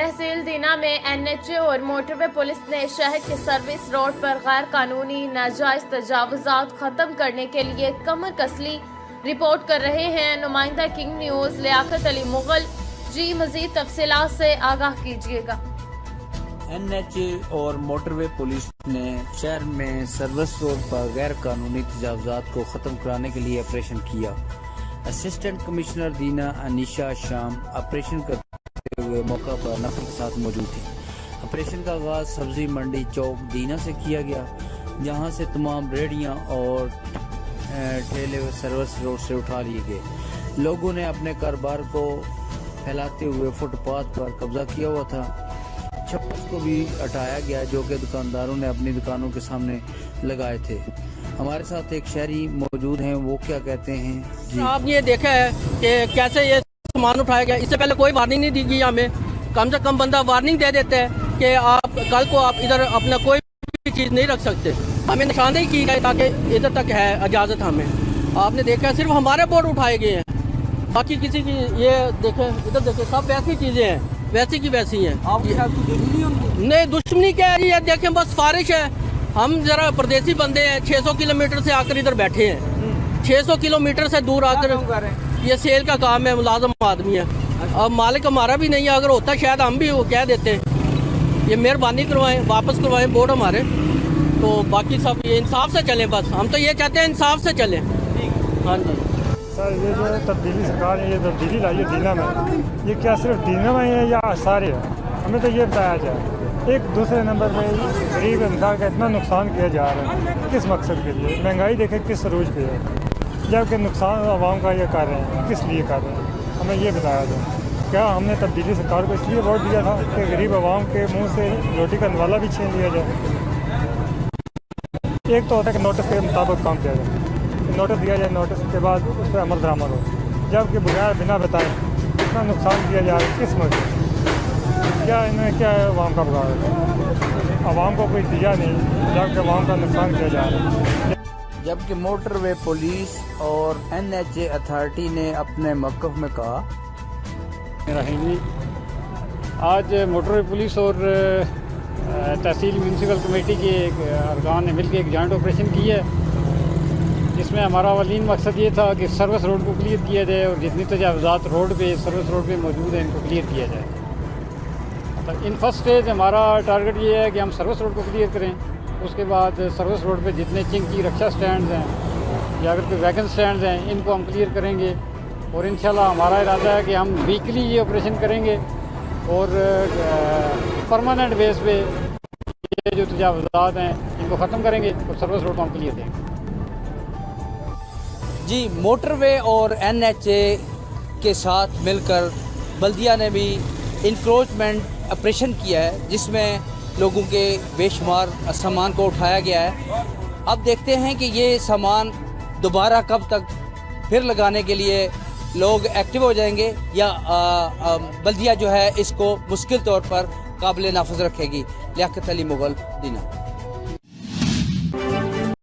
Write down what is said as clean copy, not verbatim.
तहसील दीना में NHA और motorway police ने शहर के सर्विस रोड पर गैर कानूनी नाजायज तजावुजात खत्म करने के लिए कमर कसली रिपोर्ट कर रहे हैं। नुमाइंदा किंग न्यूज़ लियाकत अली मुगल जी मजीद तफसीलात से आगाह कीजिएगा। NHA और मोटरवे पुलिस ने शहर में सर्विस रोड पर गैर कानूनी तजावुजात को ख़त्म कराने के लिए ऑपरेशन किया। असिस्टेंट कमिश्नर दीना अनीशा शाम ऑपरेशन करते हुए मौका पर नफर के साथ मौजूद थी। ऑपरेशन का आगाज़ सब्जी मंडी चौक दीना से किया गया, जहां से तमाम रेहड़ियां और ठेले सर्विस रोड से उठा लिए गए। लोगों ने अपने कारोबार को फैलाते हुए फुटपाथ पर कब्जा किया हुआ था। छप्पर को भी हटाया गया जो कि दुकानदारों ने अपनी दुकानों के सामने लगाए थे। हमारे साथ एक शहरी मौजूद हैं, वो क्या कहते हैं जी। आप ये देखा है कि कैसे ये सामान उठाया गया। इससे पहले कोई वार्निंग नहीं दी गई हमें। कम से कम बंदा वार्निंग दे देता है कि आप कल को आप इधर अपना कोई भी चीज़ नहीं रख सकते। हमें निशानदेही की गई ताकि इधर तक है इजाज़त। हमें आपने देखा सिर्फ हमारे बोर्ड उठाए गए हैं, बाकी किसी की ये देखें इधर देखें सब वैसी चीज़ें हैं, वैसी की वैसी हैं। नहीं दुश्मनी क्या है ये देखें, बस सिफारिश है। हम जरा परदेसी बंदे हैं, 600 किलोमीटर से आकर इधर बैठे हैं। 600 किलोमीटर से दूर आकर ये सेल का काम है, मुलाजम आदमी है। अब मालिक हमारा भी नहीं है, अगर होता शायद हम भी वो कह देते हैं। ये मेहरबानी करवाएं, वापस करवाएं बोर्ड हमारे। तो बाकी सब ये इंसाफ से चलें, बस हम तो ये चाहते हैं इंसाफ से चलें। हाँ जी सर, ये जो तब्दीली सरकार ने ये तब्दीली लाई है दीना में, ये क्या सिर्फ दीना में है या सारे है? हमें तो ये बताया जाए। एक दूसरे नंबर पे गरीब इंसान का इतना नुकसान किया जा रहा है, किस मकसद के लिए? महंगाई देखें किस अरूज पे है, जबकि नुकसान आवाम का ये कर रहे हैं, किस लिए कर रहे हैं? हमें ये बताया जाए। क्या हमने तब्दीली सरकार को इसलिए वोट दिया था कि गरीब आवाम के मुंह से रोटी का नवाला भी छीन लिया जाए? एक तो होता है कि नोटिस के मुताबिक काम किया जाए, नोटिस दिया जाए, नोटिस के बाद उस पर अमल दरामद हो, जबकि बगैर बिना बताए इतना नुकसान किया जा रहा है। किस मकसद? क्या इन्हें क्या है? आवाम का बगाड़, आवाम को कोई दिया नहीं, जबकि आवाम का नुकसान किया जा रहा है। जबकि मोटरवे पुलिस और NHA अथॉरिटी ने अपने मौक़िफ़ में कहा, आज मोटरवे पुलिस और तहसील म्यूनसिपल कमेटी के अरकान ने मिलकर एक जॉइंट ऑपरेशन की है, जिसमें हमारा अवलीन मकसद ये था कि सर्विस रोड को क्लियर किया जाए और जितनी तजावुज़ात रोड पे सर्विस रोड पे मौजूद हैं इनको क्लियर किया जाए। तो इन फर्स्ट स्टेज हमारा टारगेट ये है कि हम सर्विस रोड को क्लियर करें। उसके बाद सर्विस रोड पे जितने चिंकी रक्षा स्टैंड्स हैं या अगर कोई वैगन स्टैंड्स हैं इनको हम क्लियर करेंगे। और इंशाल्लाह हमारा इरादा है कि हम वीकली ये ऑपरेशन करेंगे और परमानेंट बेस पे ये जो तजावुज़ात हैं इनको ख़त्म करेंगे और सर्विस रोड को हम क्लियर देंगे। जी मोटरवे और NHA के साथ मिलकर बल्दिया ने भी इंक्रोचमेंट ऑपरेशन किया है, जिसमें लोगों के बेशुमार सामान को उठाया गया है। अब देखते हैं कि ये सामान दोबारा कब तक फिर लगाने के लिए लोग एक्टिव हो जाएंगे या बल्दिया जो है इसको मुश्किल तौर पर काबिल नाफिज रखेगी। लियाकत अली मुगल, दीना।